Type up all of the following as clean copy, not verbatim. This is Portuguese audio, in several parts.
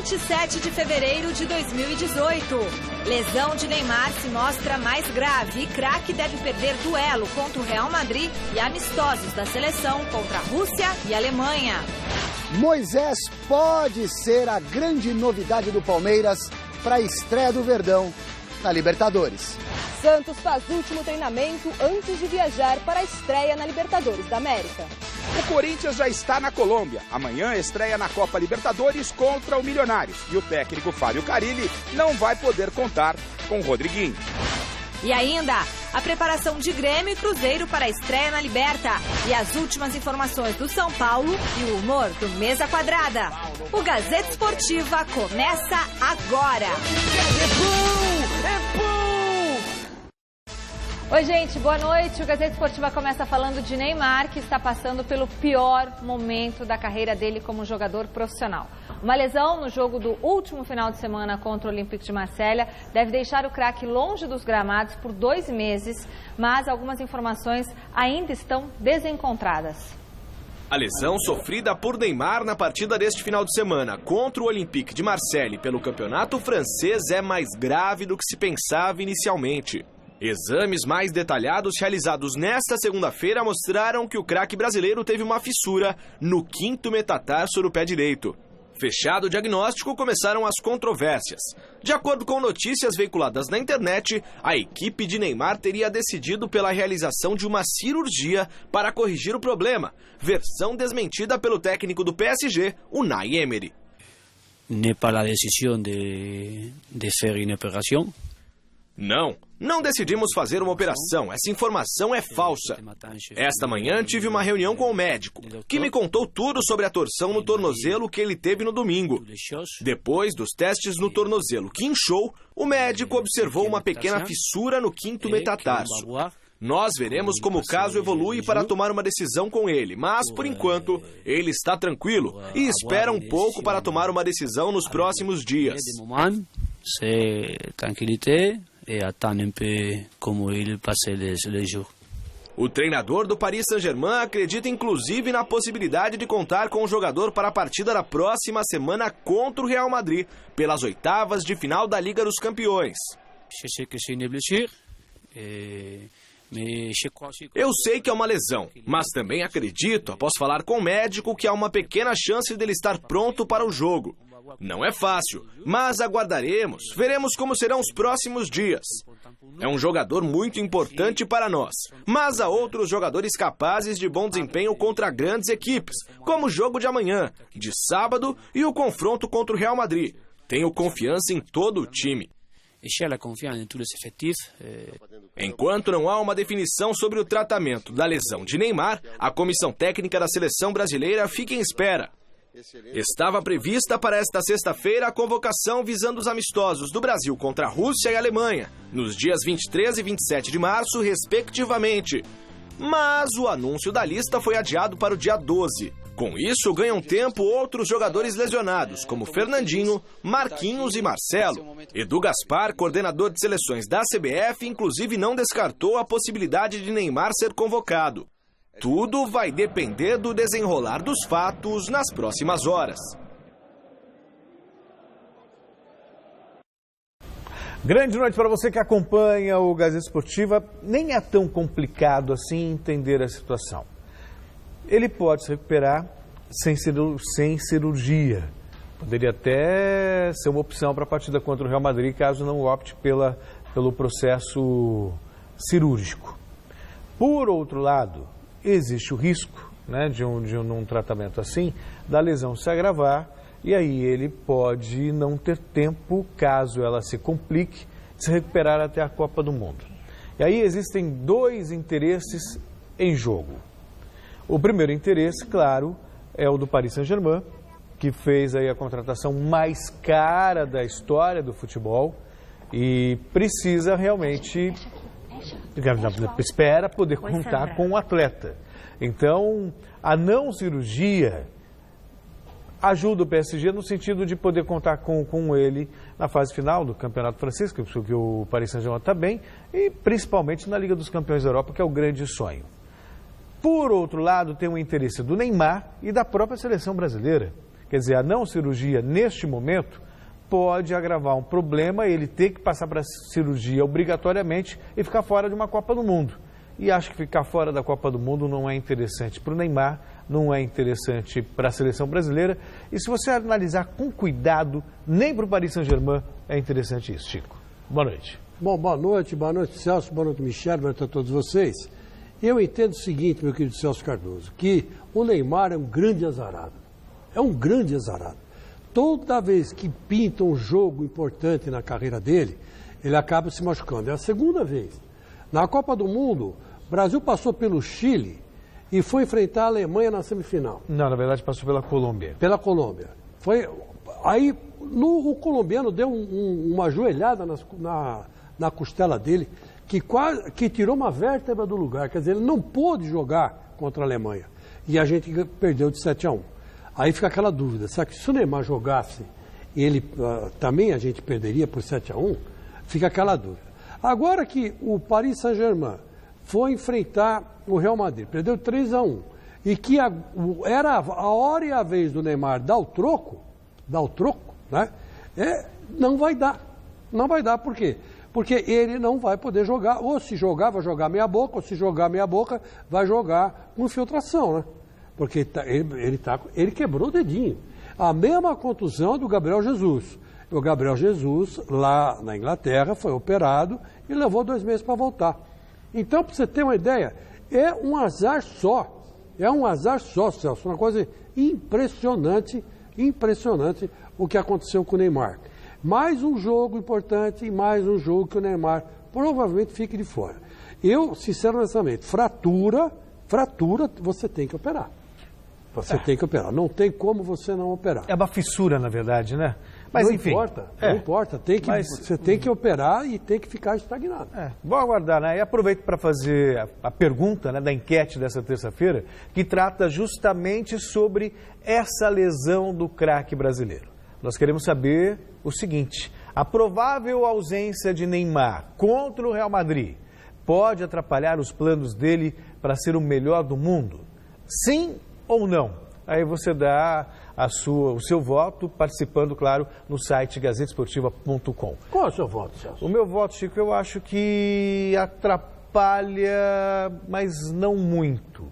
27 de fevereiro de 2018. Lesão de Neymar se mostra mais grave e craque deve perder duelo contra o Real Madrid e amistosos da seleção contra a Rússia e a Alemanha. Moisés pode ser a grande novidade do Palmeiras para a estreia do Verdão na Libertadores. Santos faz último treinamento antes de viajar para a estreia na Libertadores da América. O Corinthians já está na Colômbia. Amanhã estreia na Copa Libertadores contra o Milionários. E o técnico Fábio Carille não vai poder contar com o Rodriguinho. E ainda, a preparação de Grêmio e Cruzeiro para a estreia na Liberta. E as últimas informações do São Paulo e o humor do Mesa Quadrada. O Gazeta Esportiva começa agora. Oi, gente, boa noite. O Gazeta Esportiva começa falando de Neymar, que está passando pelo pior momento da carreira dele como jogador profissional. Uma lesão no jogo do último final de semana contra o Olympique de Marselha deve deixar o craque longe dos gramados por 2 meses, mas algumas informações ainda estão desencontradas. A lesão sofrida por Neymar na partida deste final de semana contra o Olympique de Marselha pelo campeonato francês é mais grave do que se pensava inicialmente. Exames mais detalhados realizados nesta segunda-feira mostraram que o craque brasileiro teve uma fissura no 5º metatarso do pé direito. Fechado o diagnóstico, começaram as controvérsias. De acordo com notícias veiculadas na internet, a equipe de Neymar teria decidido pela realização de uma cirurgia para corrigir o problema, versão desmentida pelo técnico do PSG, Unai Emery. N'est pas la décision de faire une opération. Não decidimos fazer uma operação. Essa informação é falsa. Esta manhã tive uma reunião com o médico, que me contou tudo sobre a torção no tornozelo que ele teve no domingo. Depois dos testes no tornozelo que inchou, o médico observou uma pequena fissura no 5º metatarso. Nós veremos como o caso evolui para tomar uma decisão com ele, mas, por enquanto, ele está tranquilo e espera um pouco para tomar uma decisão nos próximos dias. E attendre un peu como il passe les jours. O treinador do Paris Saint-Germain acredita inclusive na possibilidade de contar com o jogador para a partida da próxima semana contra o Real Madrid, pelas oitavas de final da Liga dos Campeões. Eu sei que é uma lesão, mas também acredito, após falar com o médico, que há uma pequena chance dele estar pronto para o jogo. Não é fácil, mas aguardaremos, veremos como serão os próximos dias. É um jogador muito importante para nós, mas há outros jogadores capazes de bom desempenho contra grandes equipes, como o jogo de amanhã, de sábado e o confronto contra o Real Madrid. Tenho confiança em todo o time. Enquanto não há uma definição sobre o tratamento da lesão de Neymar, a comissão técnica da seleção brasileira fica em espera. Estava prevista para esta sexta-feira a convocação visando os amistosos do Brasil contra a Rússia e a Alemanha, nos dias 23 e 27 de março, respectivamente. Mas o anúncio da lista foi adiado para o dia 12. Com isso, ganham tempo outros jogadores lesionados, como Fernandinho, Marquinhos e Marcelo. Edu Gaspar, coordenador de seleções da CBF, inclusive não descartou a possibilidade de Neymar ser convocado. Tudo vai depender do desenrolar dos fatos nas próximas horas. Grande noite para você que acompanha o Gazeta Esportiva. Nem é tão complicado assim entender a situação. Ele pode se recuperar sem cirurgia. Poderia até ser uma opção para a partida contra o Real Madrid, caso não opte pelo processo cirúrgico. Por outro lado, existe o risco, né, de um tratamento assim, da lesão se agravar, e aí ele pode não ter tempo, caso ela se complique, de se recuperar até a Copa do Mundo. E aí existem 2 interesses em jogo. O primeiro interesse, claro, é o do Paris Saint-Germain, que fez aí a contratação mais cara da história do futebol e precisa realmente, espera poder contar com o atleta. Então, a não cirurgia ajuda o PSG no sentido de poder contar com ele na fase final do Campeonato Francês, que o Paris Saint-Germain está bem, e principalmente na Liga dos Campeões da Europa, que é o grande sonho. Por outro lado, tem o interesse do Neymar e da própria seleção brasileira, Quer dizer, a não cirurgia neste momento pode agravar um problema, ele ter que passar para a cirurgia obrigatoriamente e ficar fora de uma Copa do Mundo. E acho que ficar fora da Copa do Mundo não é interessante para o Neymar, não é interessante para a seleção brasileira. E se você analisar com cuidado, nem para o Paris Saint-Germain é interessante isso, Chico. Boa noite. Bom, boa noite Celso, boa noite Michel, boa noite a todos vocês. Eu entendo o seguinte, meu querido Celso Cardoso, que o Neymar é um grande azarado. É um grande azarado. Toda vez que pinta um jogo importante na carreira dele, ele acaba se machucando. É a segunda vez. Na Copa do Mundo, o Brasil passou pelo Chile e foi enfrentar a Alemanha na semifinal. Não, na verdade passou pela Colômbia. Pela Colômbia. Aí o colombiano deu uma joelhada na costela dele, que tirou uma vértebra do lugar. Quer dizer, ele não pôde jogar contra a Alemanha. E a gente perdeu de 7-1. Aí fica aquela dúvida, será que se o Neymar jogasse, ele também a gente perderia por 7-1? Fica aquela dúvida. Agora que o Paris Saint-Germain foi enfrentar o Real Madrid, perdeu 3-1, e que era a hora e a vez do Neymar dar o troco, né? Não vai dar. Não vai dar, por quê? Porque ele não vai poder jogar, ou se jogar, vai jogar meia boca, ou se jogar meia boca, vai jogar com infiltração, né? Porque ele quebrou o dedinho. A mesma contusão do Gabriel Jesus. O Gabriel Jesus, lá na Inglaterra, foi operado e levou 2 meses para voltar. Então, para você ter uma ideia, é um azar só. É um azar só, Celso. Uma coisa impressionante o que aconteceu com o Neymar. Mais um jogo importante e mais um jogo que o Neymar provavelmente fique de fora. Eu, sinceramente, fratura, você tem que operar. Você tem que operar. Não tem como você não operar. É uma fissura, na verdade, né? Mas, não enfim, importa, não importa. Você tem que operar e tem que ficar estagnado. Vou aguardar, né? E aproveito para fazer a pergunta, né, da enquete dessa terça-feira, que trata justamente sobre essa lesão do craque brasileiro. Nós queremos saber o seguinte: a provável ausência de Neymar contra o Real Madrid pode atrapalhar os planos dele para ser o melhor do mundo? Sim ou não? Aí você dá o seu voto participando, claro, no site gazetesportiva.com. Qual é o seu voto, Celso? O meu voto, Chico, eu acho que atrapalha, mas não muito,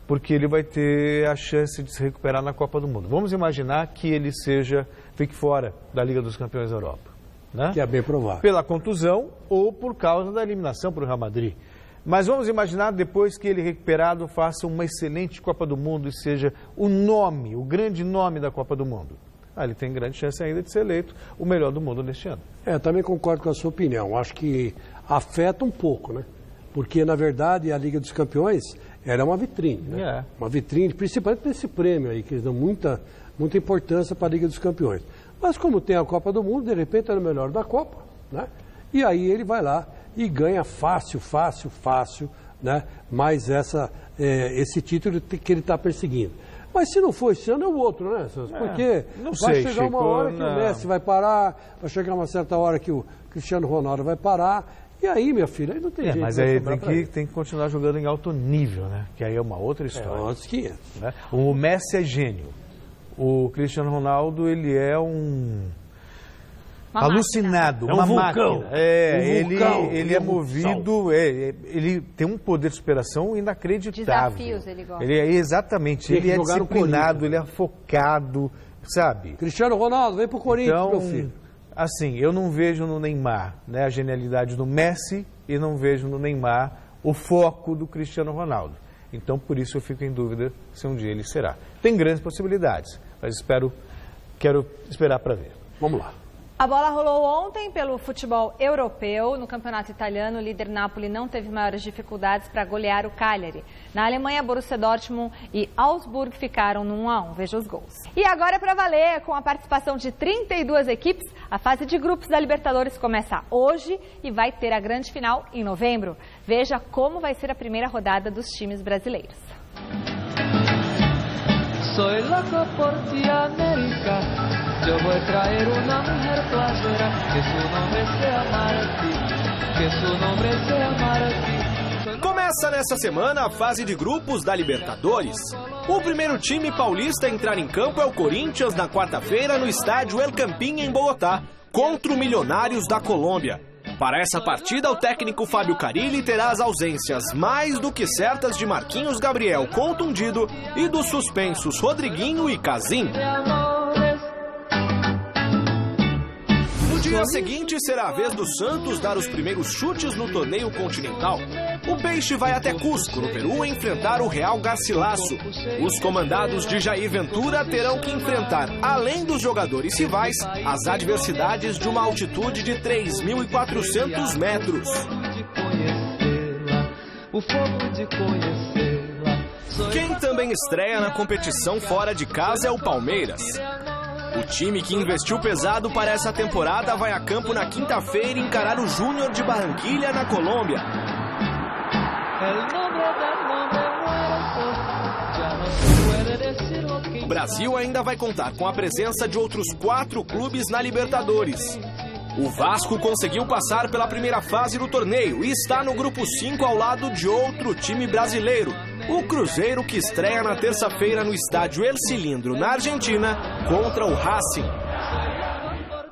porque ele vai ter a chance de se recuperar na Copa do Mundo. Vamos imaginar que ele fique fora da Liga dos Campeões da Europa, né? Que é bem provável. Pela contusão ou por causa da eliminação para o Real Madrid. Mas vamos imaginar, depois que ele recuperado, faça uma excelente Copa do Mundo e seja o grande nome da Copa do Mundo. Ele tem grande chance ainda de ser eleito o melhor do mundo neste ano. Eu também concordo com a sua opinião. Acho que afeta um pouco, né? Porque, na verdade, a Liga dos Campeões era uma vitrine, né? Uma vitrine, principalmente para esse prêmio aí, que eles dão muita importância para a Liga dos Campeões. Mas como tem a Copa do Mundo, de repente é o melhor da Copa, né? E aí ele vai lá e ganha fácil, né? Mais esse título que ele está perseguindo. Mas se não for esse ano, é o outro, né, Celso? Porque vai chegar uma hora que o Messi vai parar, vai chegar uma certa hora que o Cristiano Ronaldo vai parar, e aí, minha filha, aí não tem jeito. Mas aí tem que continuar jogando em alto nível, né? Que aí é uma outra história. Outros 500. Né? O Messi é gênio. O Cristiano Ronaldo, ele é alucinado, uma vulcão. Máquina. Ele é movido, ele tem um poder de superação inacreditável. Desafios ele gosta. Exatamente, ele é disciplinado, ele é focado, sabe? Cristiano Ronaldo, vem pro Corinthians, então, meu filho. Assim, eu não vejo no Neymar, né, a genialidade do Messi e não vejo no Neymar o foco do Cristiano Ronaldo. Então, por isso eu fico em dúvida se um dia ele será. Tem grandes possibilidades, mas quero esperar para ver. Vamos lá. A bola rolou ontem pelo futebol europeu. No campeonato italiano, o líder Napoli não teve maiores dificuldades para golear o Cagliari. Na Alemanha, Borussia Dortmund e Augsburg ficaram no 1-1. Veja os gols. E agora é para valer, com a participação de 32 equipes, a fase de grupos da Libertadores começa hoje e vai ter a grande final em novembro. Veja como vai ser a primeira rodada dos times brasileiros. Soy loco por ti, América. Yo voy a traer una mujer playera, que su nombre sea Marti, que su nombre sea Marti. Começa nessa semana a fase de grupos da Libertadores. O primeiro time paulista a entrar em campo é o Corinthians na quarta-feira no estádio El Campín, em Bogotá, contra o Milionários da Colômbia. Para essa partida, o técnico Fábio Carilli terá as ausências mais do que certas de Marquinhos Gabriel, contundido, e dos suspensos Rodriguinho e Casim. No dia seguinte, será a vez do Santos dar os primeiros chutes no torneio continental. O Peixe vai até Cusco, no Peru, enfrentar o Real Garcilaso. Os comandados de Jair Ventura terão que enfrentar, além dos jogadores rivais, as adversidades de uma altitude de 3.400 metros. Quem também estreia na competição fora de casa é o Palmeiras. O time que investiu pesado para essa temporada vai a campo na quinta-feira encarar o Júnior de Barranquilla, na Colômbia. O Brasil ainda vai contar com a presença de outros 4 clubes na Libertadores. O Vasco conseguiu passar pela primeira fase do torneio e está no grupo 5 ao lado de outro time brasileiro, o Cruzeiro, que estreia na terça-feira no estádio El Cilindro, na Argentina, contra o Racing.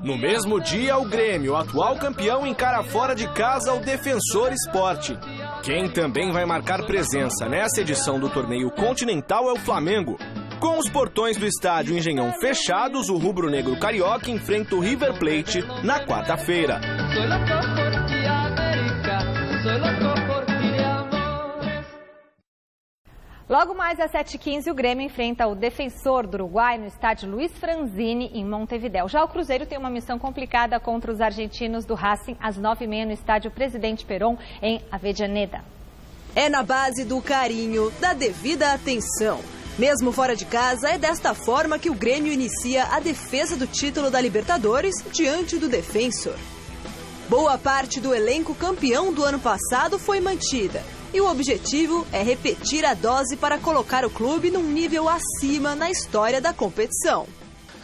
No mesmo dia, o Grêmio, atual campeão, encara fora de casa o Defensor Sporting. Quem também vai marcar presença nessa edição do torneio continental é o Flamengo. Com os portões do estádio Engenhão fechados, o rubro-negro carioca enfrenta o River Plate na quarta-feira. Logo mais às 7h15, o Grêmio enfrenta o Defensor do Uruguai no estádio Luiz Franzini, em Montevidéu. Já o Cruzeiro tem uma missão complicada contra os argentinos do Racing às 9h30 no estádio Presidente Perón, em Avellaneda. É na base do carinho, da devida atenção. Mesmo fora de casa, é desta forma que o Grêmio inicia a defesa do título da Libertadores diante do Defensor. Boa parte do elenco campeão do ano passado foi mantida. E o objetivo é repetir a dose para colocar o clube num nível acima na história da competição.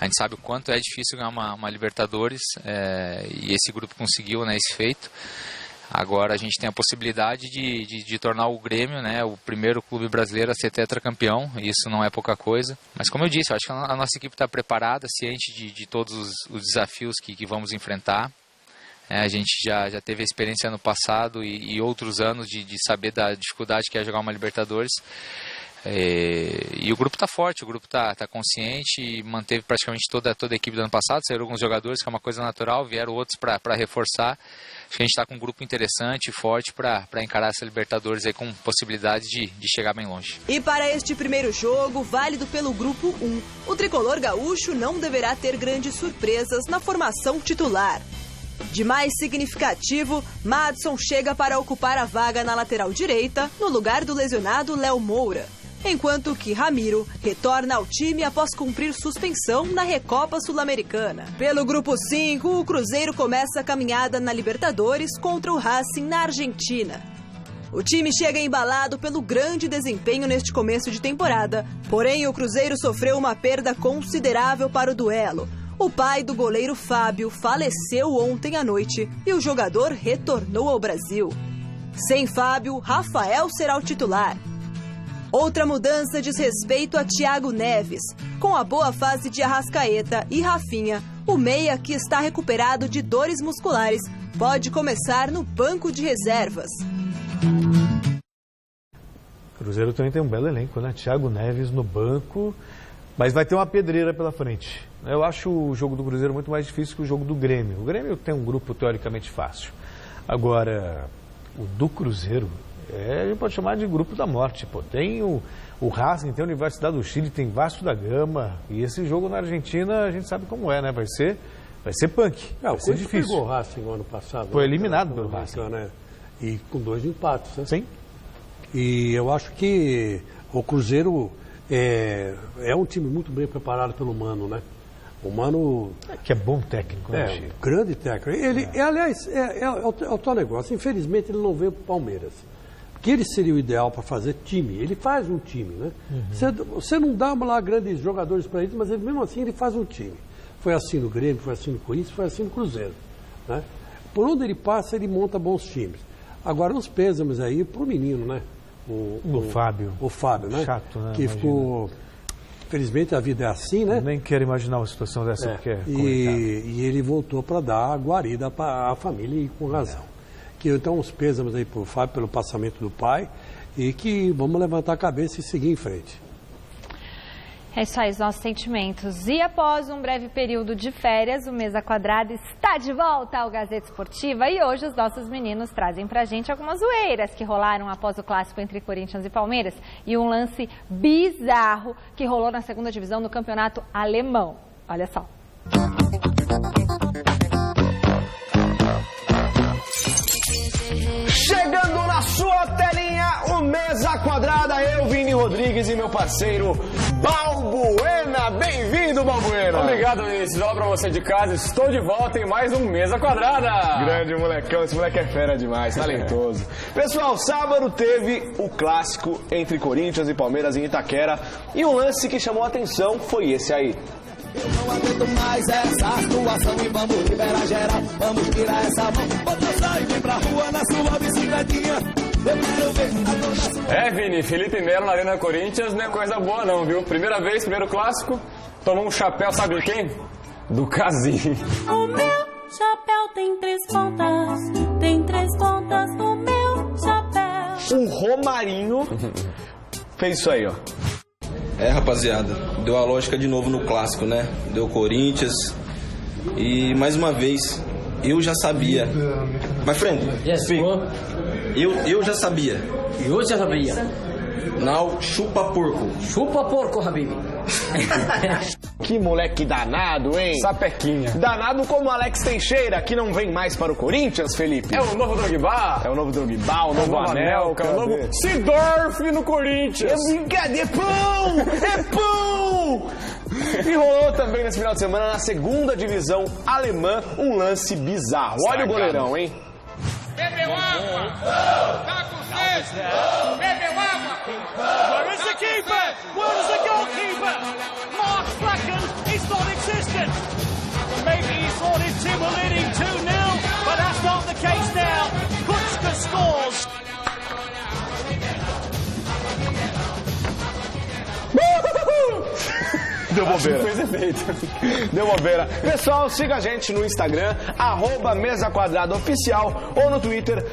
A gente sabe o quanto é difícil ganhar uma Libertadores e esse grupo conseguiu, né, esse feito. Agora a gente tem a possibilidade de tornar o Grêmio, né, o primeiro clube brasileiro a ser tetracampeão. Isso não é pouca coisa. Mas como eu disse, eu acho que a nossa equipe está preparada, ciente de todos os desafios que vamos enfrentar. A gente já teve a experiência ano passado e outros anos de saber da dificuldade que é jogar uma Libertadores. E o grupo está forte, o grupo está consciente e manteve praticamente toda a equipe do ano passado. Saíram alguns jogadores, que é uma coisa natural, vieram outros para reforçar. Acho que a gente está com um grupo interessante e forte para encarar essa Libertadores aí com possibilidade de chegar bem longe. E para este primeiro jogo, válido pelo grupo 1, o tricolor gaúcho não deverá ter grandes surpresas na formação titular. De mais significativo, Madson chega para ocupar a vaga na lateral direita, no lugar do lesionado Léo Moura. Enquanto que Ramiro retorna ao time após cumprir suspensão na Recopa Sul-Americana. Pelo grupo 5, o Cruzeiro começa a caminhada na Libertadores contra o Racing na Argentina. O time chega embalado pelo grande desempenho neste começo de temporada, porém o Cruzeiro sofreu uma perda considerável para o duelo. O pai do goleiro Fábio faleceu ontem à noite e o jogador retornou ao Brasil. Sem Fábio, Rafael será o titular. Outra mudança diz respeito a Thiago Neves. Com a boa fase de Arrascaeta e Rafinha, o meia, que está recuperado de dores musculares, pode começar no banco de reservas. O Cruzeiro também tem um belo elenco, né? Thiago Neves no banco, mas vai ter uma pedreira pela frente. Eu acho o jogo do Cruzeiro muito mais difícil que o jogo do Grêmio. O Grêmio tem um grupo teoricamente fácil. Agora, o do Cruzeiro, a gente pode chamar de grupo da morte. Pô. Tem o Racing, tem a Universidade do Chile, tem Vasco da Gama. E esse jogo na Argentina, a gente sabe como é, né? Vai ser punk. Vai ser difícil. Pegou o Racing no ano passado. Foi eliminado pelo Racing. Né? E com 2 empates, né? Sim. E eu acho que o Cruzeiro é um time muito bem preparado pelo Mano, né? O Mano... que é bom técnico, né? Um grande técnico. Ele, aliás, é o tal negócio. Infelizmente, ele não veio para o Palmeiras. Que ele seria o ideal para fazer time. Ele faz um time, né? Você não dá lá grandes jogadores para ele, mas ele, mesmo assim ele faz um time. Foi assim no Grêmio, foi assim no Corinthians, foi assim no Cruzeiro, né? Por onde ele passa, ele monta bons times. Agora, os pêsames aí pro menino, né? O Fábio. O Fábio, né? Chato, né? Que Imagina. ficou... Felizmente a vida é assim, né? Nem quero imaginar uma situação dessa porque é e ele voltou para dar a guarida para a família e com razão. Que então os pêsames aí pro Fábio pelo passamento do pai e que vamos levantar a cabeça e seguir em frente. É isso aí, os nossos sentimentos. E após um breve período de férias, o Mesa Quadrada está de volta ao Gazeta Esportiva e hoje os nossos meninos trazem pra gente algumas zoeiras que rolaram após o clássico entre Corinthians e Palmeiras e um lance bizarro que rolou na segunda divisão do campeonato alemão. Olha só. Chegando na sua telinha, o Mesa Quadrada, eu, Vini Rodrigues e meu parceiro Balbuena. Bem-vindo, Balbuena. Obrigado, Vinícius. Olá pra você de casa, estou de volta em mais um Mesa Quadrada. Grande molecão, esse moleque é fera demais, talentoso. Pessoal, sábado teve o clássico entre Corinthians e Palmeiras em Itaquera e um lance que chamou a atenção foi esse aí. Eu não aguento mais essa atuação e vamos liberar geral, vamos tirar essa mão, bota sai, vem pra rua na sua bicicletinha, eu quero ver Vini, Felipe Melo na Arena Corinthians não é coisa boa não, viu? Primeira vez, primeiro clássico, tomou um chapéu, sabe de quem? Do Casim. O meu chapéu tem 3 pontas no meu chapéu. O Romarinho fez isso aí, ó. É, rapaziada, deu a lógica de novo no clássico, né? Deu Corinthians e mais uma vez eu já sabia. My friend, speak. Eu já sabia. Eu já sabia. Now, chupa porco. Chupa porco, Habib. Que moleque danado, hein? Sapequinha. Danado como Alex Teixeira, que não vem mais para o Corinthians, Felipe. É o novo Drogba. É o novo Drogba, o novo Anelka, é o novo Sidorf no Corinthians. É brincadeira, é pão! É pão! E rolou também nesse final de semana, na segunda divisão alemã, um lance bizarro. Olha o goleirão, hein? Bebeu água! Tá com sede! Bebeu água! Where is the keeper? Where is the goalkeeper? Mark Flacken is non-existent! Maybe he thought his team were leading 2-0, but that's not the case now. Kutschka scores! Deu bobeira. Fez efeito. Deu bobeira. Pessoal, siga a gente no Instagram, @Mesa Quadrada Oficial, ou no Twitter,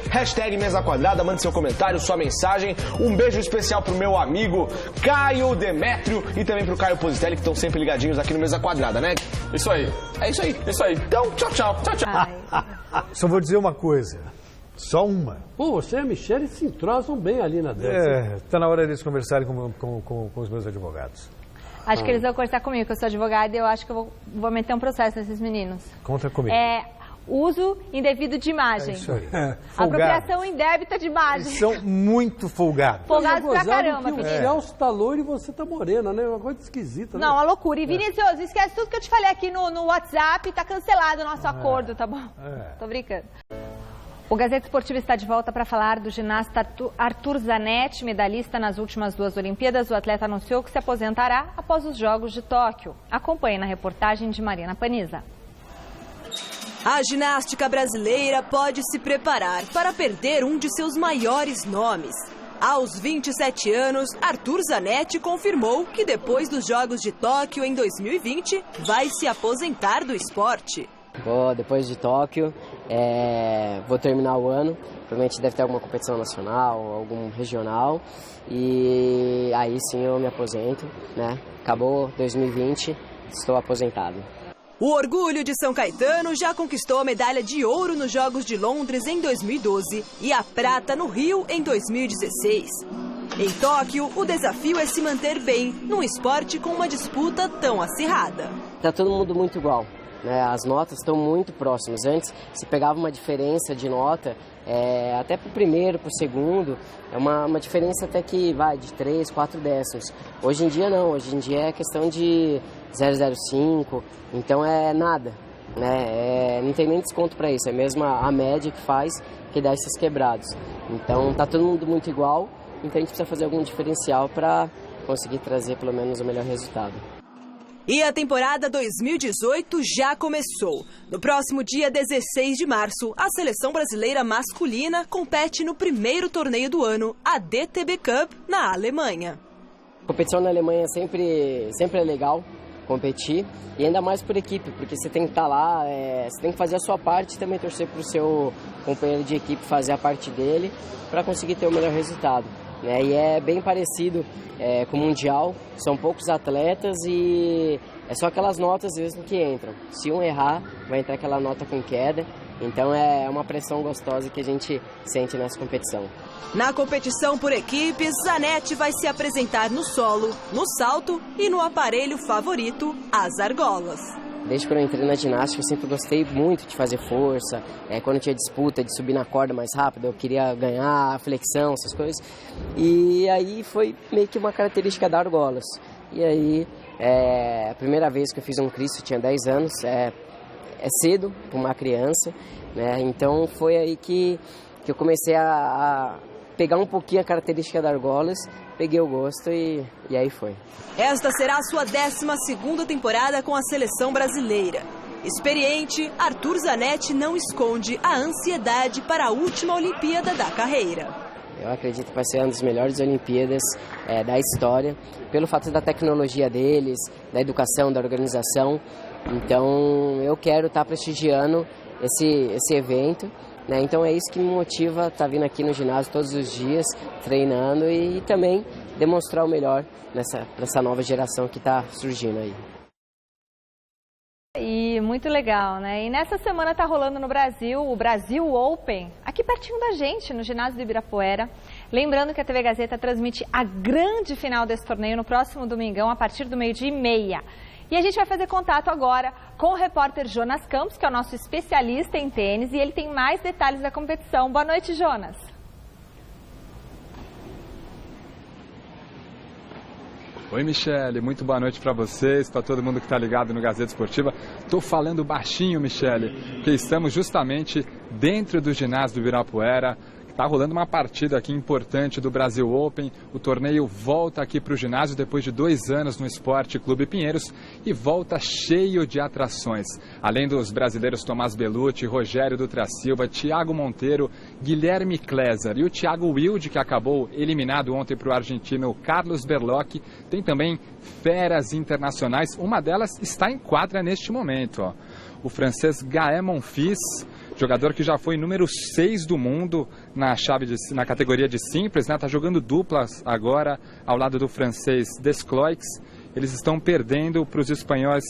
#Mesa Quadrada. Mande seu comentário, sua mensagem. Um beijo especial pro meu amigo Caio Demétrio e também pro Caio Positelli, que estão sempre ligadinhos aqui no Mesa Quadrada, né? Isso aí. É isso aí. Isso aí. Então, tchau, tchau. Tchau, tchau. Só vou dizer uma coisa. Só uma. Pô, você e a Michele se entrosam bem ali na dança. Tá na hora deles conversarem com os meus advogados. Acho que eles vão conversar comigo, que eu sou advogada, e eu acho que eu vou meter um processo nesses meninos. Conta comigo. Uso indevido de imagem. É isso aí. Apropriação indébita de imagem. Eles são muito folgados. Folgados pra caramba, O Chelsea tá loiro e você tá morena, né? Uma coisa esquisita, né? Não, uma loucura. E Vinícius, esquece tudo que eu te falei aqui no WhatsApp, tá cancelado o nosso acordo, tá bom? Tô brincando. O Gazeta Esportiva está de volta para falar do ginasta Arthur Zanetti, medalhista nas últimas 2 Olimpíadas. O atleta anunciou que se aposentará após os Jogos de Tóquio. Acompanhe na reportagem de Mariana Paniza. A ginástica brasileira pode se preparar para perder um de seus maiores nomes. Aos 27 anos, Arthur Zanetti confirmou que depois dos Jogos de Tóquio em 2020, vai se aposentar do esporte. Depois de Tóquio, vou terminar o ano, provavelmente deve ter alguma competição nacional, algum regional, e aí sim eu me aposento, né? Acabou 2020, estou aposentado. O orgulho de São Caetano já conquistou a medalha de ouro nos Jogos de Londres em 2012 e a prata no Rio em 2016. Em Tóquio, o desafio é se manter bem num esporte com uma disputa tão acirrada. Tá todo mundo muito igual. As notas estão muito próximas. Antes, se pegava uma diferença de nota, até para o primeiro, para o segundo, é uma diferença até que vai de 3, 4 décimos. Hoje em dia não, hoje em dia é questão de 0,05, então é nada. Não tem nem desconto para isso, é mesmo a média que faz que dá esses quebrados. Então tá todo mundo muito igual, então a gente precisa fazer algum diferencial para conseguir trazer pelo menos o melhor resultado. E a temporada 2018 já começou. No próximo dia 16 de março, a seleção brasileira masculina compete no primeiro torneio do ano, a DTB Cup, na Alemanha. A competição na Alemanha sempre é legal competir, e ainda mais por equipe, porque você tem que estar lá, você tem que fazer a sua parte e também torcer para o seu companheiro de equipe fazer a parte dele para conseguir ter o melhor resultado. E é bem parecido com o Mundial, são poucos atletas e é só aquelas notas mesmo que entram. Se um errar, vai entrar aquela nota com queda, então é uma pressão gostosa que a gente sente nessa competição. Na competição por equipes, Zanetti vai se apresentar no solo, no salto e no aparelho favorito, as argolas. Desde quando eu entrei na ginástica, eu sempre gostei muito de fazer força. Quando tinha disputa de subir na corda mais rápido, eu queria ganhar flexão, essas coisas. E aí foi meio que uma característica da argolas. E aí, a primeira vez que eu fiz um Cristo, eu tinha 10 anos, é cedo para uma criança, né? Então foi aí que eu comecei a pegar um pouquinho a característica da argolas, peguei o gosto e aí foi. Esta será a sua 12ª temporada com a seleção brasileira. Experiente, Arthur Zanetti não esconde a ansiedade para a última Olimpíada da carreira. Eu acredito que vai ser uma das melhores Olimpíadas da história, pelo fato da tecnologia deles, da educação, da organização. Então eu quero estar prestigiando esse evento. Então é isso que me motiva a estar vindo aqui no ginásio todos os dias, treinando e também demonstrar o melhor nessa nova geração que está surgindo aí. E muito legal, né? E nessa semana está rolando no Brasil o Brasil Open, aqui pertinho da gente, no ginásio do Ibirapuera. Lembrando que a TV Gazeta transmite a grande final desse torneio no próximo domingão, a partir do 12h30. E a gente vai fazer contato agora com o repórter Jonas Campos, que é o nosso especialista em tênis, e ele tem mais detalhes da competição. Boa noite, Jonas. Oi, Michele, muito boa noite para vocês, para todo mundo que está ligado no Gazeta Esportiva. Estou falando baixinho, Michele, porque estamos justamente dentro do ginásio do Ibirapuera. Está rolando uma partida aqui importante do Brasil Open. O torneio volta aqui para o ginásio depois de 2 anos no Esporte Clube Pinheiros e volta cheio de atrações. Além dos brasileiros Tomás Bellucci, Rogério Dutra Silva, Thiago Monteiro, Guilherme Kleser e o Thiago Wilde, que acabou eliminado ontem para o argentino Carlos Berlocchi, tem também feras internacionais. Uma delas está em quadra neste momento. O francês Gaël Monfils, jogador que já foi número 6 do mundo na categoria de simples, né? Tá jogando duplas agora ao lado do francês Descloix. Eles estão perdendo para os espanhóis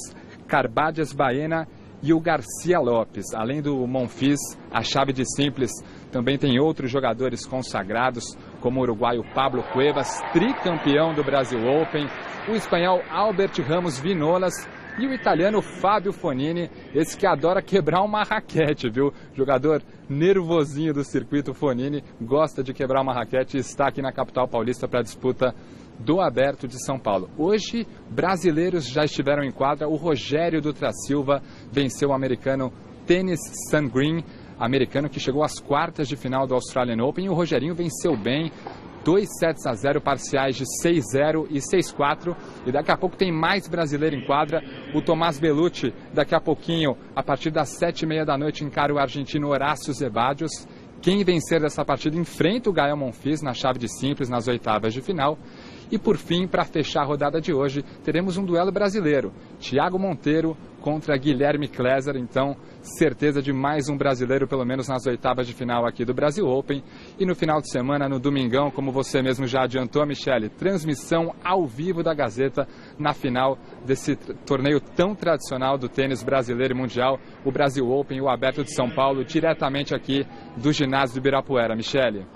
Carbadias Baena e o Garcia Lopes. Além do Monfils, a chave de simples também tem outros jogadores consagrados, como o uruguaio Pablo Cuevas, tricampeão do Brasil Open, o espanhol Albert Ramos Vinolas e o italiano Fábio Fonini, esse que adora quebrar uma raquete, viu? Jogador nervosinho do circuito Fonini, gosta de quebrar uma raquete e está aqui na capital paulista para a disputa do Aberto de São Paulo. Hoje, brasileiros já estiveram em quadra. O Rogério Dutra Silva venceu o americano Tennis Sun Green, americano que chegou às quartas de final do Australian Open, e o Rogerinho venceu bem. 2-0 parciais de 6-0 e 6-4. E daqui a pouco tem mais brasileiro em quadra. O Tomás Bellucci, daqui a pouquinho, a partir das 7h30 da noite, encara o argentino Horácio Zeballos. Quem vencer dessa partida enfrenta o Gaël Monfils na chave de simples, nas oitavas de final. E por fim, para fechar a rodada de hoje, teremos um duelo brasileiro. Thiago Monteiro contra Guilherme Kleser. Então, certeza de mais um brasileiro, pelo menos nas oitavas de final aqui do Brasil Open. E no final de semana, no domingão, como você mesmo já adiantou, Michele, transmissão ao vivo da Gazeta na final desse torneio tão tradicional do tênis brasileiro e mundial, o Brasil Open, o Aberto de São Paulo, diretamente aqui do ginásio do Ibirapuera. Michele.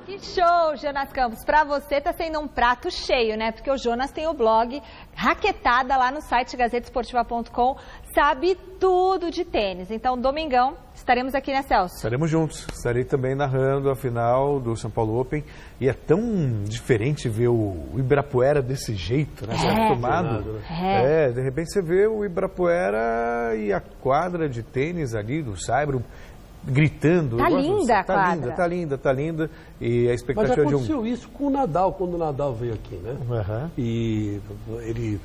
Que show, Jonas Campos. Para você tá sendo um prato cheio, né? Porque o Jonas tem o blog Raquetada lá no site gazetesportiva.com, sabe tudo de tênis. Então, domingão, estaremos aqui, né, Celso? Estaremos juntos. Estarei também narrando a final do São Paulo Open. E é tão diferente ver o Ibirapuera desse jeito, né? Você é acostumado. De repente você vê o Ibirapuera e a quadra de tênis ali do Saibro gritando. Tá linda a quadra. Tá linda. E a expectativa Mas já aconteceu isso com o Nadal, quando o Nadal veio aqui, né? E ele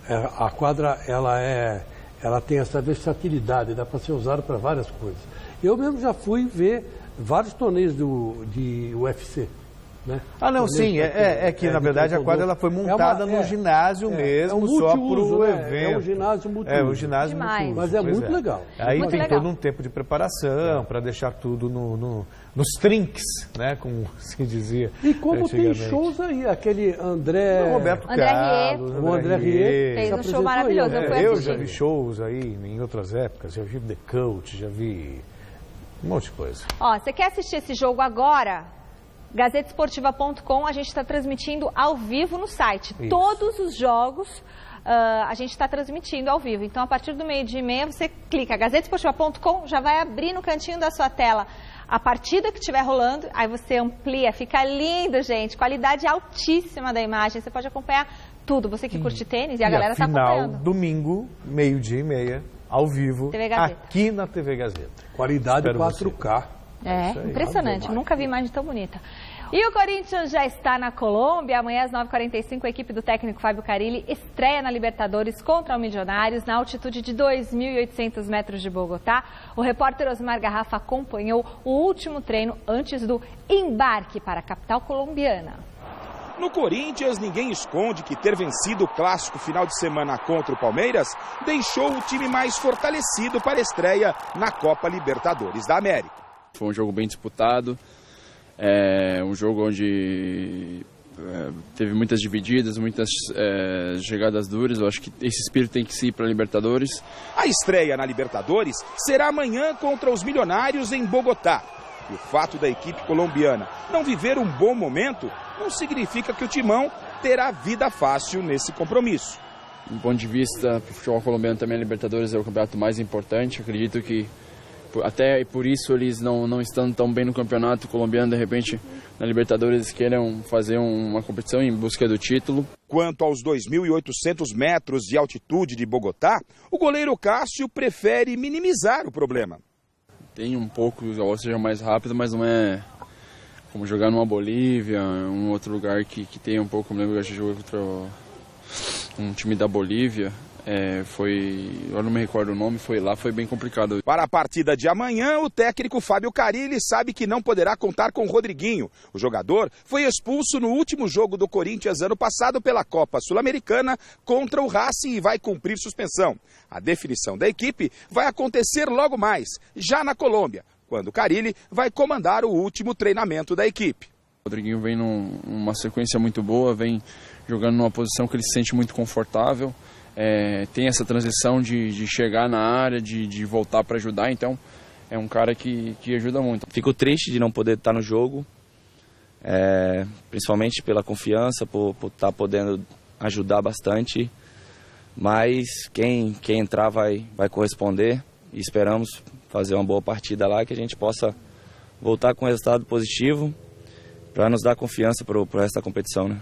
A quadra, ela tem essa versatilidade, dá para ser usada para várias coisas. Eu mesmo já fui ver vários torneios de UFC. Né? Ah, não, sim, que na verdade a quadra ela foi montada no ginásio mesmo, só para o evento. É um ginásio multiuso. Um ginásio multiuso. Mas é muito legal. Aí muito tem legal. todo um tempo de preparação para deixar tudo nos trinques, né, como se dizia. E como tem shows aí, aquele o Roberto Carlos, o André Rieu fez um show maravilhoso. Eu já vi shows aí em outras épocas, já vi The Coach, já vi um monte de coisa. Ó, você quer assistir esse jogo agora? GazeteSportiva.com, a gente está transmitindo ao vivo no site. Isso. Todos os jogos a gente está transmitindo ao vivo. Então, a partir do 12:30, você clica GazeteSportiva.com, já vai abrir no cantinho da sua tela a partida que estiver rolando, aí você amplia, fica lindo, gente. Qualidade altíssima da imagem, você pode acompanhar tudo. Você que curte tênis e a galera está acompanhando. Domingo, 12:30, ao vivo, aqui na TV Gazeta. Qualidade 4K. Impressionante, eu nunca vi imagem tão bonita. E o Corinthians já está na Colômbia. Amanhã às 9h45, a equipe do técnico Fábio Carille estreia na Libertadores contra o Milionários, na altitude de 2.800 metros de Bogotá. O repórter Osmar Garrafa acompanhou o último treino antes do embarque para a capital colombiana. No Corinthians, ninguém esconde que ter vencido o clássico final de semana contra o Palmeiras deixou o time mais fortalecido para a estreia na Copa Libertadores da América. Foi um jogo bem disputado, um jogo onde teve muitas divididas, muitas jogadas duras. Eu acho que esse espírito tem que ir para a Libertadores. A estreia na Libertadores será amanhã contra os Milionários em Bogotá. E o fato da equipe colombiana não viver um bom momento não significa que o Timão terá vida fácil nesse compromisso. Do ponto de vista para o futebol colombiano, também a Libertadores é o campeonato mais importante. Acredito que até por isso eles não estão tão bem no campeonato colombiano, de repente na Libertadores queiram fazer uma competição em busca do título. Quanto aos 2.800 metros de altitude de Bogotá, o goleiro Cássio prefere minimizar o problema. Tem um pouco, ou seja, mais rápido, mas não é como jogar numa Bolívia, um outro lugar que tem um pouco. Eu lembro que a gente jogou contra um time da Bolívia. Eu não me recordo o nome, foi bem complicado. Para a partida de amanhã, o técnico Fábio Carille sabe que não poderá contar com Rodriguinho. O jogador foi expulso no último jogo do Corinthians ano passado pela Copa Sul-Americana contra o Racing e vai cumprir suspensão. A definição da equipe vai acontecer logo mais, já na Colômbia, quando o Carille vai comandar o último treinamento da equipe. O Rodriguinho vem numa sequência muito boa, vem jogando numa posição que ele se sente muito confortável. Tem essa transição de chegar na área, de voltar para ajudar, então é um cara que ajuda muito. Fico triste de não poder estar no jogo, principalmente pela confiança, por estar podendo ajudar bastante, mas quem entrar vai corresponder e esperamos fazer uma boa partida lá, que a gente possa voltar com um resultado positivo para nos dar confiança para o resto da competição, né?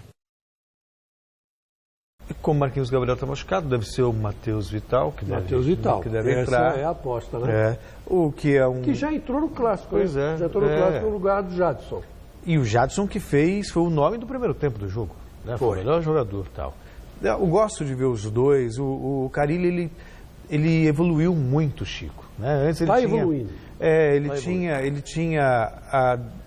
Como o Marquinhos Gabriel está machucado, deve ser o Matheus Vital que deve entrar. Essa é a aposta, né? Que já entrou no clássico. Pois é. Já entrou no clássico no lugar do Jadson. E o Jadson que foi o nome do primeiro tempo do jogo, né? Foi o melhor jogador e tal. Eu gosto de ver os dois. O Carille, ele evoluiu muito, Chico. Né? Antes ele evoluindo. Ele tinha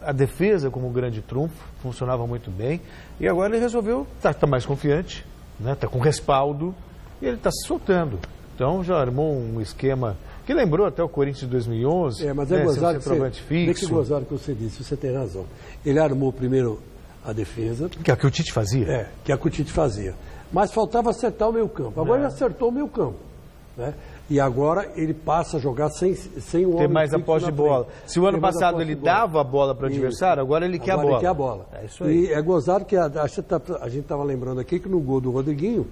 a defesa como grande trunfo, funcionava muito bem. E agora ele resolveu estar mais confiante. Está com respaldo e ele está se soltando. Então já armou um esquema que lembrou até o Corinthians de 2011. Mas é gozado que gozado que você disse, você tem razão. Ele armou primeiro a defesa. Que é o que o Tite fazia. Que é o que o Tite fazia. Mas faltava acertar o meio campo. Agora ele acertou o meio campo. Né? E agora ele passa a jogar sem o homem. Ter mais a posse de bola. Se o ano passado ele dava a bola para o adversário, agora ele quer a bola. Ele quer a bola. É isso aí. E é gozado que a gente estava lembrando aqui que no gol do Rodriguinho,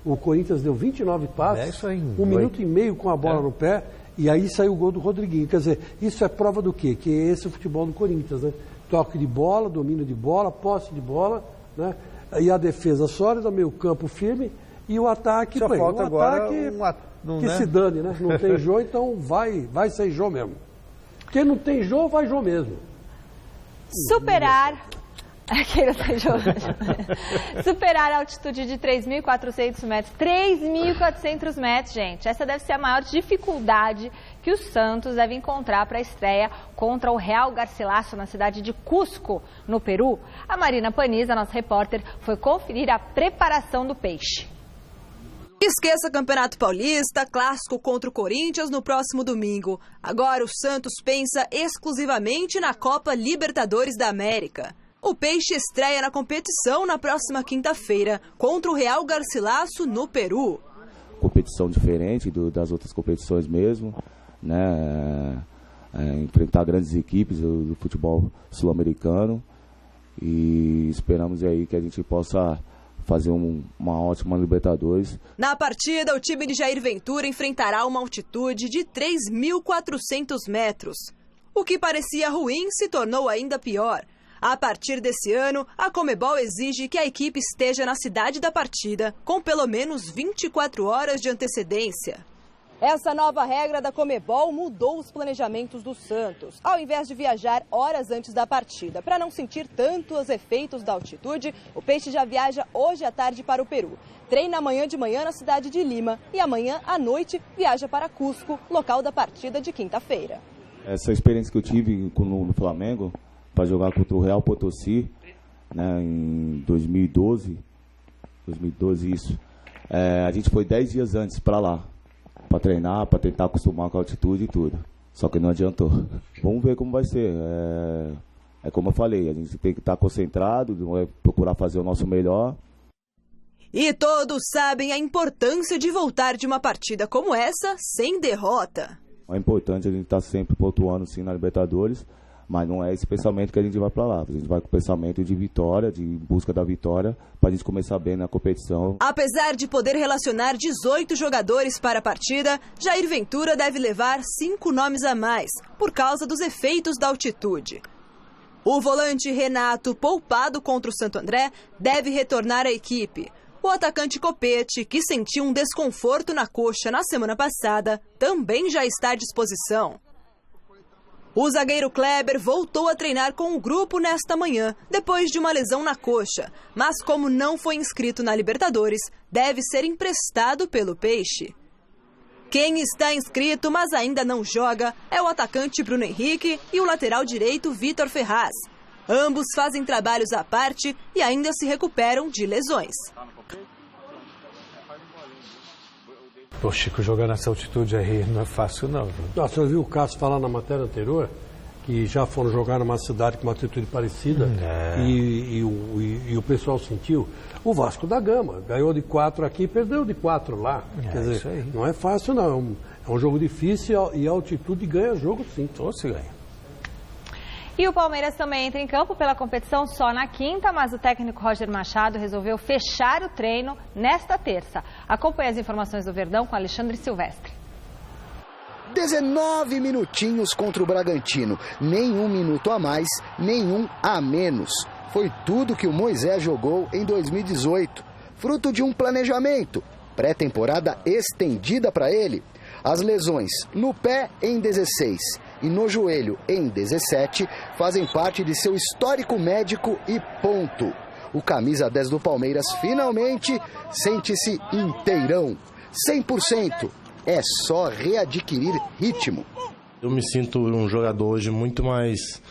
o Corinthians deu 29 passes, isso aí, 1 minuto e meio com a bola no pé, e aí saiu o gol do Rodriguinho. Quer dizer, isso é prova do quê? Que é esse o futebol do Corinthians, né? Toque de bola, domínio de bola, posse de bola, né? E a defesa sólida, meio campo firme, e o ataque... Só falta agora se dane, né? Não tem Jô, então vai ser Jô mesmo. Quem não tem Jô, vai Jô mesmo. Superar Aquele superar a altitude de 3.400 metros. 3.400 metros, gente. Essa deve ser a maior dificuldade que o Santos deve encontrar para a estreia contra o Real Garcilaso na cidade de Cusco, no Peru. A Marina Paniza, nossa repórter, foi conferir a preparação do Peixe. Esqueça Campeonato Paulista, clássico contra o Corinthians no próximo domingo. Agora o Santos pensa exclusivamente na Copa Libertadores da América. O Peixe estreia na competição na próxima quinta-feira, contra o Real Garcilaso no Peru. Competição diferente das outras competições mesmo, né? Enfrentar grandes equipes do futebol sul-americano e esperamos aí que a gente possa fazer uma ótima Libertadores. Na partida, o time de Jair Ventura enfrentará uma altitude de 3.400 metros. O que parecia ruim se tornou ainda pior. A partir desse ano, a Conmebol exige que a equipe esteja na cidade da partida com pelo menos 24 horas de antecedência. Essa nova regra da Conmebol mudou os planejamentos do Santos. Ao invés de viajar horas antes da partida, para não sentir tanto os efeitos da altitude, o Peixe já viaja hoje à tarde para o Peru. Treina amanhã de manhã na cidade de Lima e amanhã à noite viaja para Cusco, local da partida de quinta-feira. Essa experiência que eu tive no Flamengo, para jogar contra o Real Potosí, né, em 2012 isso, a gente foi 10 dias antes para lá, para treinar, para tentar acostumar com a altitude e tudo. Só que não adiantou. Vamos ver como vai ser. É como eu falei, a gente tem que estar concentrado, procurar fazer o nosso melhor. E todos sabem a importância de voltar de uma partida como essa sem derrota. É importante a gente estar sempre pontuando sim na Libertadores, mas não é esse pensamento que a gente vai para lá. A gente vai com o pensamento de vitória, de busca da vitória, para a gente começar bem na competição. Apesar de poder relacionar 18 jogadores para a partida, Jair Ventura deve levar 5 nomes a mais, por causa dos efeitos da altitude. O volante Renato, poupado contra o Santo André, deve retornar à equipe. O atacante Copete, que sentiu um desconforto na coxa na semana passada, também já está à disposição. O zagueiro Kleber voltou a treinar com o grupo nesta manhã, depois de uma lesão na coxa. Mas como não foi inscrito na Libertadores, deve ser emprestado pelo Peixe. Quem está inscrito, mas ainda não joga, é o atacante Bruno Henrique e o lateral direito Vitor Ferraz. Ambos fazem trabalhos à parte e ainda se recuperam de lesões. Pô, Chico, jogar nessa altitude aí não é fácil, não. Você ouviu o Cássio falar na matéria anterior que já foram jogar numa cidade com uma altitude parecida e o pessoal sentiu. O Vasco da Gama ganhou de 4 aqui e perdeu de 4 lá. Quer dizer, não é fácil, não. É um jogo difícil e a altitude ganha jogo, sim. Então se ganha. E o Palmeiras também entra em campo pela competição só na quinta, mas o técnico Roger Machado resolveu fechar o treino nesta terça. Acompanhe as informações do Verdão com Alexandre Silvestre. 19 minutinhos contra o Bragantino. Nenhum minuto a mais, nenhum a menos. Foi tudo que o Moisés jogou em 2018. Fruto de um planejamento. Pré-temporada estendida para ele. As lesões no pé em 16 e no joelho em 17 fazem parte de seu histórico médico e ponto. O camisa 10 do Palmeiras finalmente sente-se inteirão, 100%. É só readquirir ritmo. Eu me sinto um jogador hoje muito mais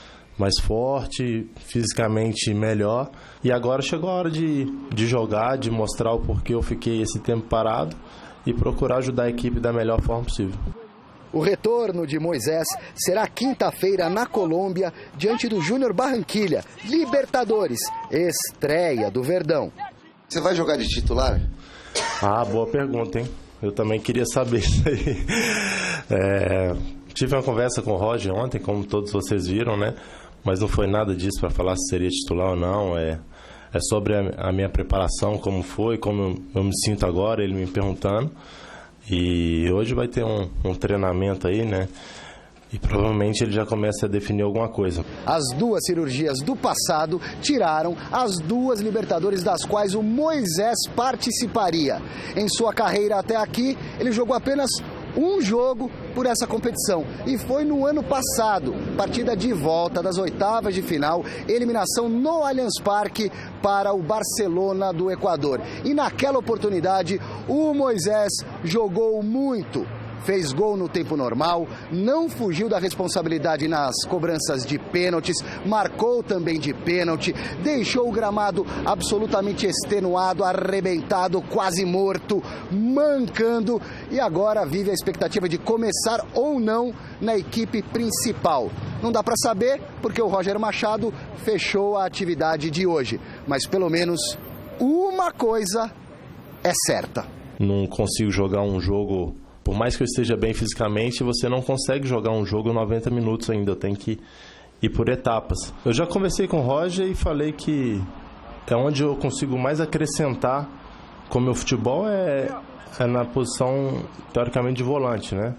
forte, fisicamente melhor. E agora chegou a hora de jogar, de mostrar o porquê eu fiquei esse tempo parado e procurar ajudar a equipe da melhor forma possível. O retorno de Moisés será quinta-feira na Colômbia, diante do Júnior Barranquilla, Libertadores, estreia do Verdão. Você vai jogar de titular? Boa pergunta, hein? Eu também queria saber isso aí. Tive uma conversa com o Roger ontem, como todos vocês viram, né? Mas não foi nada disso para falar se seria titular ou não. É sobre a minha preparação, como foi, como eu me sinto agora, ele me perguntando. E hoje vai ter um treinamento aí, né? E provavelmente ele já começa a definir alguma coisa. As 2 cirurgias do passado tiraram as 2 Libertadores das quais o Moisés participaria. Em sua carreira até aqui, ele jogou apenas um jogo por essa competição. E foi no ano passado, partida de volta das oitavas de final, eliminação no Allianz Parque para o Barcelona do Equador. E naquela oportunidade, o Moisés jogou muito. Fez gol no tempo normal, não fugiu da responsabilidade nas cobranças de pênaltis, marcou também de pênalti, deixou o gramado absolutamente extenuado, arrebentado, quase morto, mancando e agora vive a expectativa de começar ou não na equipe principal. Não dá para saber porque o Roger Machado fechou a atividade de hoje, mas pelo menos uma coisa é certa. Não consigo jogar um jogo. Por mais que eu esteja bem fisicamente, você não consegue jogar um jogo 90 minutos ainda, tem que ir por etapas. Eu já conversei com o Roger e falei que é onde eu consigo mais acrescentar com o meu futebol é na posição, teoricamente, de volante, né?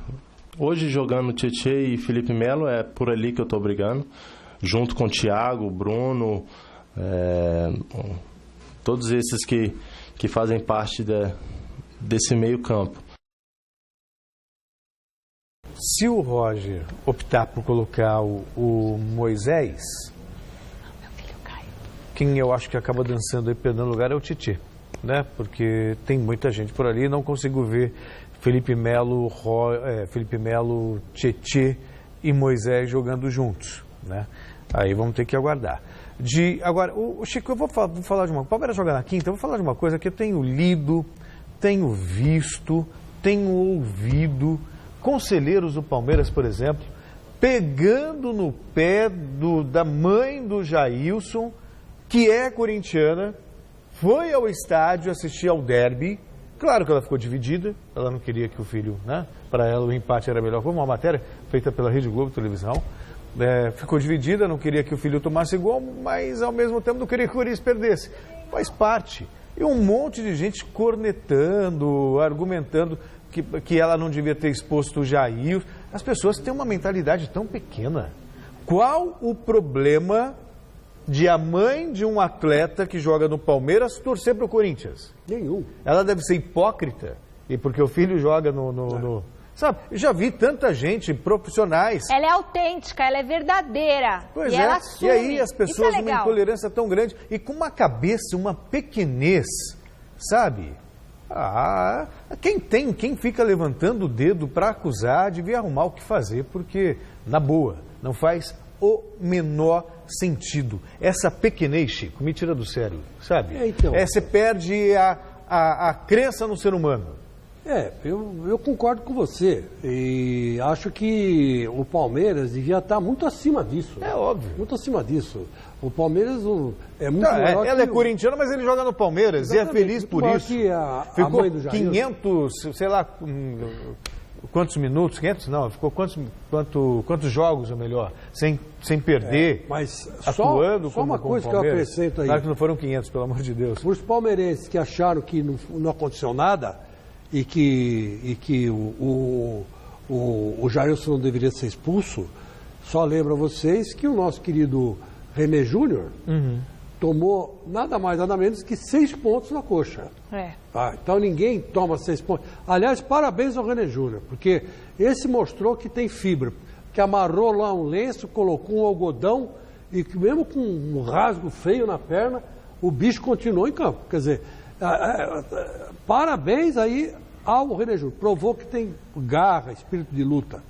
Hoje, jogando Tietê e Felipe Melo, é por ali que eu estou brigando, junto com o Thiago, Bruno, todos esses que fazem parte desse meio campo. Se o Roger optar por colocar o Moisés, quem eu acho que acaba dançando aí perdendo lugar é o Titi, né? Porque tem muita gente por ali, não consigo ver Felipe Melo, Tietê e Moisés jogando juntos, né? Aí vamos ter que aguardar. Agora, o Chico, eu vou falar de uma coisa. O Palmeiras joga na quinta, eu vou falar de uma coisa que eu tenho lido, tenho visto, tenho ouvido. Conselheiros do Palmeiras, por exemplo, pegando no pé da mãe do Jailson, que é corintiana, foi ao estádio assistir ao derby. Claro que ela ficou dividida, ela não queria que o filho, né? Para ela o empate era melhor. Foi uma matéria feita pela Rede Globo Televisão. Ficou dividida, não queria que o filho tomasse gol, mas ao mesmo tempo não queria que o Corinthians perdesse. Faz parte. E um monte de gente cornetando, argumentando que ela não devia ter exposto o Jair. As pessoas têm uma mentalidade tão pequena. Qual o problema de a mãe de um atleta que joga no Palmeiras torcer para o Corinthians? Nenhum. Ela deve ser hipócrita, e porque o filho joga Sabe, eu já vi tanta gente, profissionais. Ela é autêntica, ela é verdadeira. Pois e ela assume. E aí as pessoas, uma intolerância tão grande, e com uma cabeça, uma pequenez, sabe? Quem fica levantando o dedo para acusar devia arrumar o que fazer, porque, na boa, não faz o menor sentido. Essa pequenez, Chico, me tira do sério, sabe? Você perde a crença no ser humano. Eu concordo com você e acho que o Palmeiras devia estar muito acima disso. É óbvio. Muito acima disso. O Palmeiras é muito melhor. Ela é corintiana, mas ele joga no Palmeiras. Exatamente. E é feliz por isso. Ficou a mãe do Jair. 500, sei lá, quantos minutos? 500 não, ficou quantos jogos, ou melhor, sem perder, mas atuando só uma coisa que eu acrescento aí. Claro que não foram 500, pelo amor de Deus. Os palmeirenses que acharam que não aconteceu nada e que o Jailson não deveria ser expulso, só lembro a vocês que o nosso querido René Júnior tomou nada mais, nada menos que 6 pontos na coxa. Então ninguém toma 6 pontos. Aliás, parabéns ao René Júnior, porque esse mostrou que tem fibra, que amarrou lá um lenço, colocou um algodão e que mesmo com um rasgo feio na perna, o bicho continuou em campo. Quer dizer, parabéns aí ao René Júnior. Provou que tem garra, espírito de luta.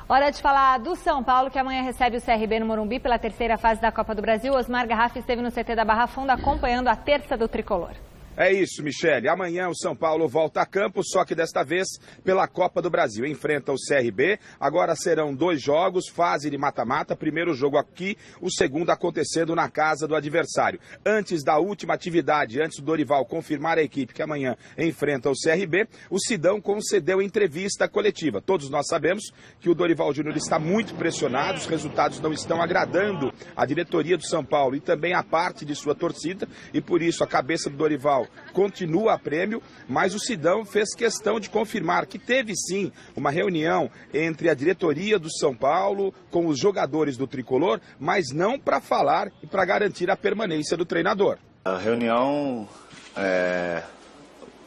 Hora de falar do São Paulo, que amanhã recebe o CRB no Morumbi pela 3ª fase da Copa do Brasil. Osmar Garrafa esteve no CT da Barra Funda acompanhando a terça do Tricolor. É isso, Michele. Amanhã o São Paulo volta a campo, só que desta vez pela Copa do Brasil. Enfrenta o CRB. Agora serão 2 jogos, fase de mata-mata. Primeiro jogo aqui, o segundo acontecendo na casa do adversário. Antes da última atividade, antes do Dorival confirmar a equipe que amanhã enfrenta o CRB, o Sidão concedeu entrevista coletiva. Todos nós sabemos que o Dorival Júnior está muito pressionado, os resultados não estão agradando a diretoria do São Paulo e também a parte de sua torcida, e por isso a cabeça do Dorival continua a prêmio, mas o Sidão fez questão de confirmar que teve sim uma reunião entre a diretoria do São Paulo com os jogadores do Tricolor, mas não para falar e para garantir a permanência do treinador. A reunião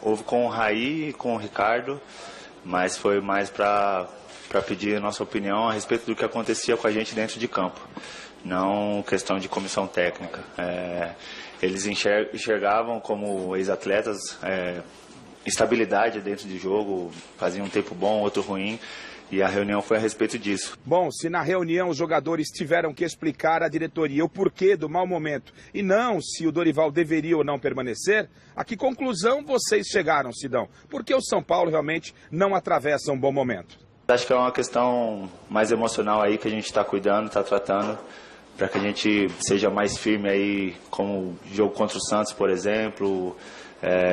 houve com o Raí e com o Ricardo, mas foi mais para pedir a nossa opinião a respeito do que acontecia com a gente dentro de campo, não questão de comissão técnica. Eles enxergavam como ex-atletas estabilidade dentro de jogo, faziam um tempo bom, outro ruim, e a reunião foi a respeito disso. Bom, se na reunião os jogadores tiveram que explicar à diretoria o porquê do mau momento e não se o Dorival deveria ou não permanecer, a que conclusão vocês chegaram, Sidão? Porque o São Paulo realmente não atravessa um bom momento. Acho que é uma questão mais emocional aí que a gente está cuidando, está tratando, para que a gente seja mais firme aí, como o jogo contra o Santos, por exemplo,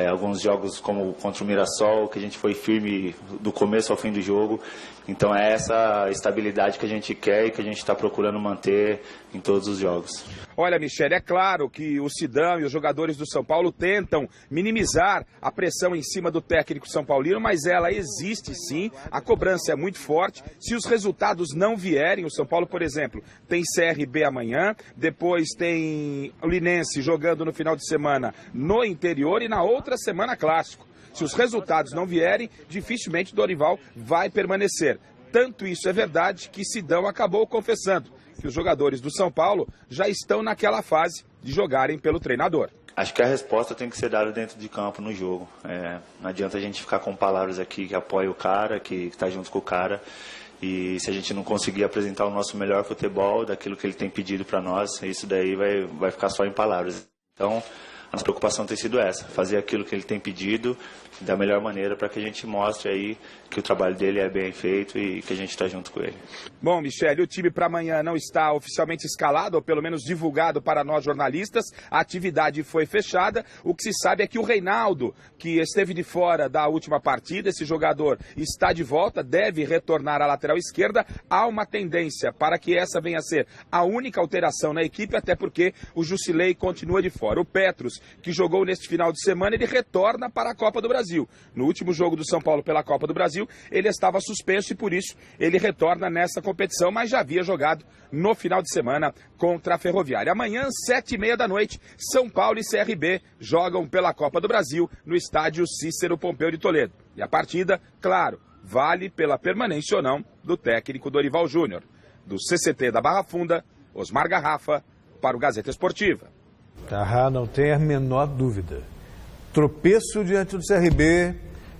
alguns jogos como contra o Mirassol, que a gente foi firme do começo ao fim do jogo. Então é essa estabilidade que a gente quer e que a gente está procurando manter em todos os jogos. Olha, Michele, é claro que o Sidão e os jogadores do São Paulo tentam minimizar a pressão em cima do técnico São Paulino, mas ela existe sim, a cobrança é muito forte. Se os resultados não vierem, o São Paulo, por exemplo, tem CRB amanhã, depois tem o Linense jogando no final de semana no interior e na outra semana clássico. Se os resultados não vierem, dificilmente Dorival vai permanecer. Tanto isso é verdade que Sidão acabou confessando que os jogadores do São Paulo já estão naquela fase de jogarem pelo treinador. Acho que a resposta tem que ser dada dentro de campo, no jogo. Não adianta a gente ficar com palavras aqui que apoia o cara, que está junto com o cara. E se a gente não conseguir apresentar o nosso melhor futebol, daquilo que ele tem pedido para nós, isso daí vai ficar só em palavras. Então, a nossa preocupação tem sido essa, fazer aquilo que ele tem pedido da melhor maneira para que a gente mostre aí que o trabalho dele é bem feito e que a gente está junto com ele. Bom, Michele, o time para amanhã não está oficialmente escalado, ou pelo menos divulgado para nós jornalistas. A atividade foi fechada. O que se sabe é que o Reinaldo, que esteve de fora da última partida, esse jogador está de volta, deve retornar à lateral esquerda. Há uma tendência para que essa venha a ser a única alteração na equipe, até porque o Jusilei continua de fora. O Petros, que jogou neste final de semana, ele retorna para a Copa do Brasil. No último jogo do São Paulo pela Copa do Brasil, ele estava suspenso e por isso ele retorna nessa competição, mas já havia jogado no final de semana contra a Ferroviária. Amanhã, 7h30 da noite, São Paulo e CRB jogam pela Copa do Brasil no estádio Cícero Pompeu de Toledo. E a partida, claro, vale pela permanência ou não do técnico Dorival Júnior. Do CCT da Barra Funda, Osmar Garrafa, para o Gazeta Esportiva. Não tem a menor dúvida. Tropeço diante do CRB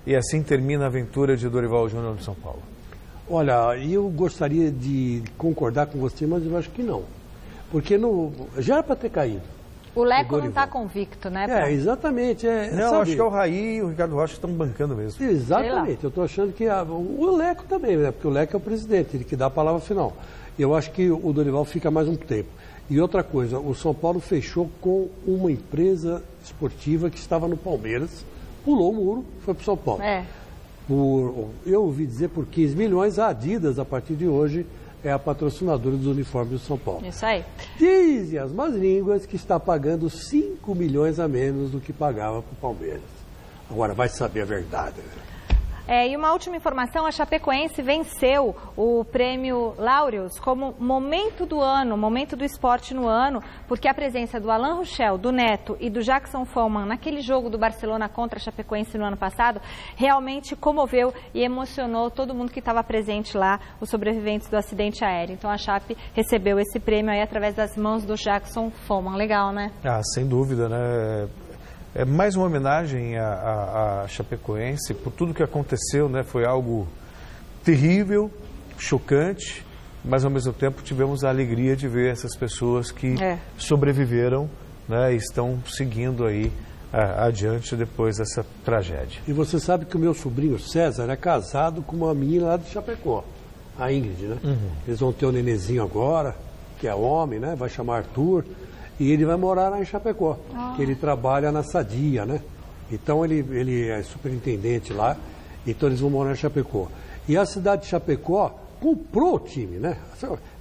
e assim termina a aventura de Dorival Júnior no São Paulo. Olha, eu gostaria de concordar com você, mas eu acho que não. Porque já era para ter caído. O Leco não está convicto, né? Exatamente. Não, acho que é o Raí e o Ricardo Rocha estão bancando mesmo. Exatamente. Eu estou achando que o Leco também, né? Porque o Leco é o presidente, ele que dá a palavra final. Eu acho que o Dorival fica mais um tempo. E outra coisa, o São Paulo fechou com uma empresa esportiva que estava no Palmeiras, pulou o muro, foi para o São Paulo. Eu ouvi dizer por 15 milhões, a Adidas, a partir de hoje, é a patrocinadora dos uniformes do São Paulo. Isso aí. Dizem as más línguas que está pagando 5 milhões a menos do que pagava para o Palmeiras. Agora, vai saber a verdade, né? E uma última informação, a Chapecoense venceu o prêmio Laureus como momento do ano, momento do esporte no ano, porque a presença do Alain Ruschel, do Neto e do Jackson Follmann naquele jogo do Barcelona contra a Chapecoense no ano passado, realmente comoveu e emocionou todo mundo que estava presente lá, os sobreviventes do acidente aéreo. Então a Chape recebeu esse prêmio aí através das mãos do Jackson Follmann. Legal, né? Sem dúvida, né? É mais uma homenagem à Chapecoense por tudo que aconteceu, né? Foi algo terrível, chocante, mas ao mesmo tempo tivemos a alegria de ver essas pessoas que sobreviveram, né? E estão seguindo aí adiante depois dessa tragédia. E você sabe que o meu sobrinho César é casado com uma menina lá de Chapecó, a Ingrid, né? Eles vão ter um nenenzinho agora, que é homem, né? Vai chamar Arthur. E ele vai morar lá em Chapecó, que ele trabalha na Sadia, né? Então ele é superintendente lá, então eles vão morar em Chapecó. E a cidade de Chapecó comprou o time, né?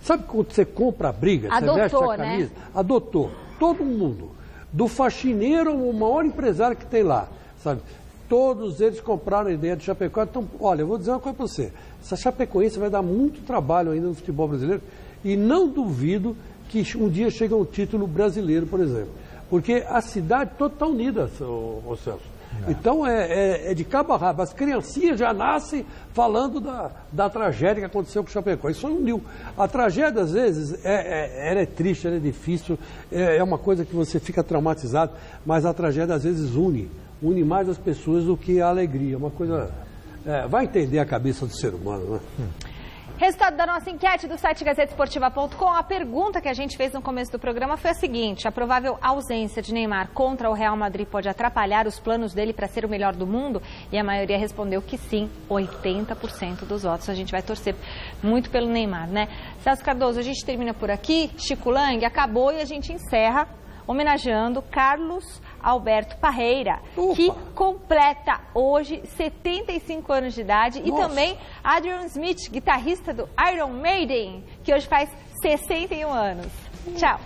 Sabe quando você compra a briga, adotou, você veste a camisa? Né? Adotou, todo mundo. Do faxineiro ao maior empresário que tem lá, sabe? Todos eles compraram a ideia de Chapecó. Então, olha, eu vou dizer uma coisa para você. Essa Chapecoense vai dar muito trabalho ainda no futebol brasileiro e não duvido que um dia chega um título brasileiro, por exemplo. Porque a cidade toda está unida, ô Celso. Então é de cabo a rabo. As criancinhas já nascem falando da tragédia que aconteceu com o Chapecoense. Isso uniu. A tragédia, às vezes, ela é triste, ela é difícil, é uma coisa que você fica traumatizado, mas a tragédia, às vezes, une mais as pessoas do que a alegria. Uma coisa... vai entender a cabeça do ser humano, né? Resultado da nossa enquete do site GazettaEsportiva.com. A pergunta que a gente fez no começo do programa foi a seguinte: a provável ausência de Neymar contra o Real Madrid pode atrapalhar os planos dele para ser o melhor do mundo? E a maioria respondeu que sim, 80% dos votos. A gente vai torcer muito pelo Neymar, né? Celso Cardoso, a gente termina por aqui. Chico Lang acabou e a gente encerra homenageando Carlos Alberto Parreira, que completa hoje 75 anos de idade. Nossa. E também Adrian Smith, guitarrista do Iron Maiden, que hoje faz 61 anos. Tchau.